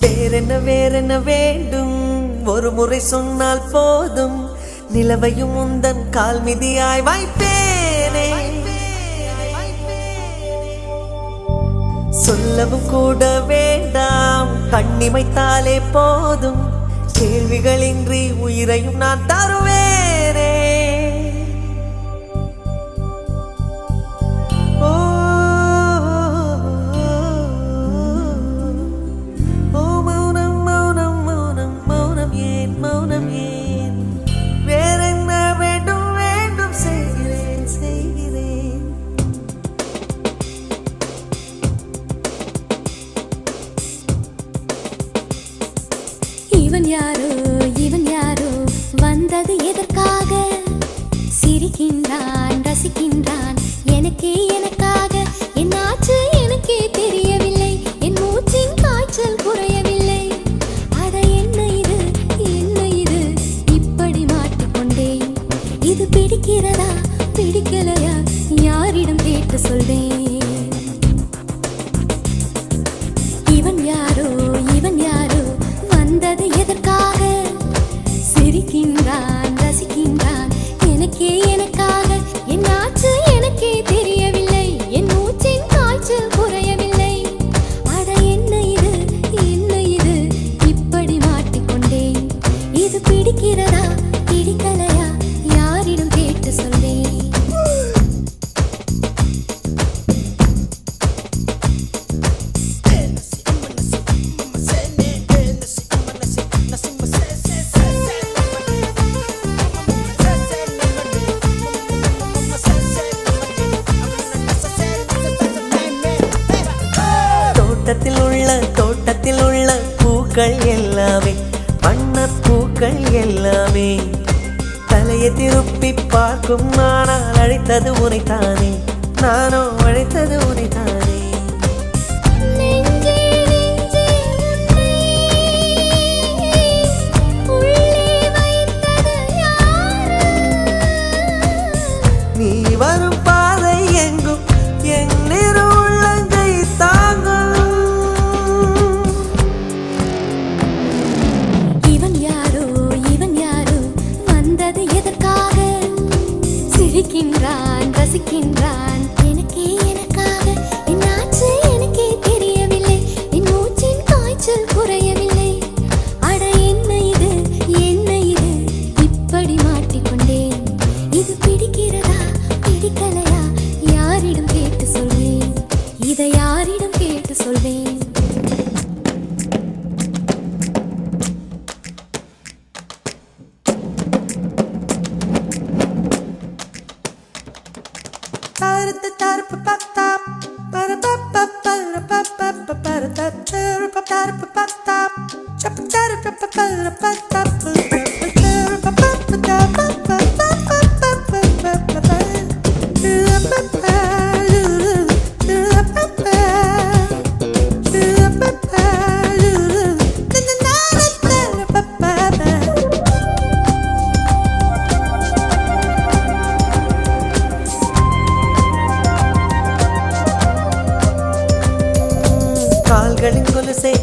வேறென்ன வேண்டும் ஒரு முறை சொன்னால் போதும் நிலவையும் உந்தன் கால் மிதியாய் வைப்பேனே சொல்லவும் கூட வேண்டாம் கண்ணிமைத்தாலே போதும் கேள்விகளின்றி உயிரையும் நான் தருவேனே இவன் யாரோ வந்தது எதற்காக சிரிக்கின்றான் ரசிக்கின்றான் எனக்காக என்னாச்சு எனக்கே தெரியவில்லை என் மூச்சின் காய்ச்சல் குறையவில்லை அட என்ன இது இப்படி மாட்டிக்கொண்டேன் இது பிடிக்கிறதா பிடிக்கலையா யாரிடம் கேட்டு சொல்வேன் இவன் யாரோ வந்தது எதற்காக சிரிக்கின்றான் ரசிக்கின்றான் எனக்காக என்னாச்சு எனக்கே தெரியவில்லை என் மூச்சின் காய்ச்சல் குறையவில்லை அட என்ன இது இப்படி மாட்டிக்கொண்டேன் இது பிடிக்கிறதா பிடிக்கலையா யாரிடம் கேட்டு சொல்வேன் தோட்டத்தில் உள்ள பூக்கள் எல்லாமே வண்ணப்பூக்கள் எல்லாமே தலையை திருப்பி பார்க்கும் ஆனால் அழைத்தது உனைத்தானே நானோ அழைத்தது உனைத்தானே நீ வரும் பாதை எங்கும் என் உள்ளங்கை தாங்கும் சிரிக்கின்றான் ரசிக்கின்றான் எனக்காக என்னாச்சு எனக்கே தெரியவில்லை என் மூச்சின் காய்ச்சல் குறையவில்லை அட என்ன இது இப்படி மாட்டிக்கொண்டேன் இது பிடிக்கிறதா பிடிக்கலையா யாரிடம் கேட்டு சொல்வேன் இதை யாரிடம் கேட்டு சொல்வேன்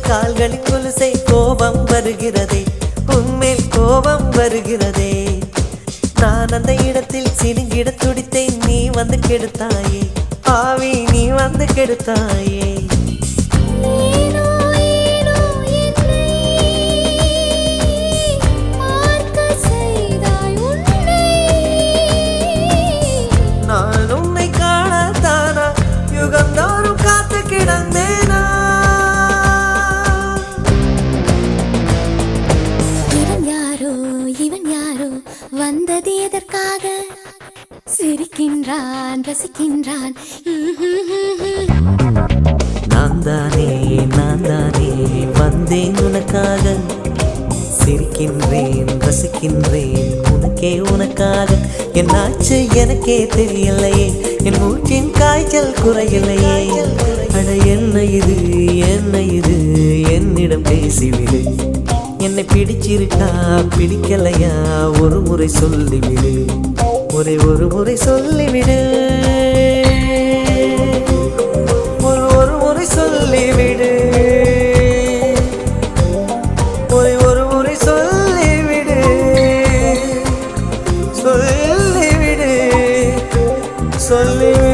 கால்களின் கொலுசை கோபம் வருகிறதே உன்மேல் கோபம் வருகிறதே நான் அந்த இடத்தில் சினுங்கிட துடித்தேன் நீ வந்து கெடுத்தாயே ஆவி நீ வந்து கெடுத்தாயே நான் உன்னை காணத்தானா யுகந்தோறும் காத்து கிடந்தேனா வந்தது எதற்காக சிரிக்கின்றான் ரசிக்கின்றான் நான் தானே வந்தேன் உனக்காக சிரிக்கின்றேன் ரசிக்கின்றேன் உனக்காக என்னாச்சு எனக்கே தெரியலையே என் மூச்சின் காய்ச்சல் குறையலையே அட என்ன இது என்னிடம் பேசிவிடு என்னை பிடிச்சிருக்கா பிடிக்கலையா ஒரு முறை சொல்லிவிடு ஒரு முறை சொல்லிவிடு ஒரு முறை சொல்லிவிடு சொல்லிவிடு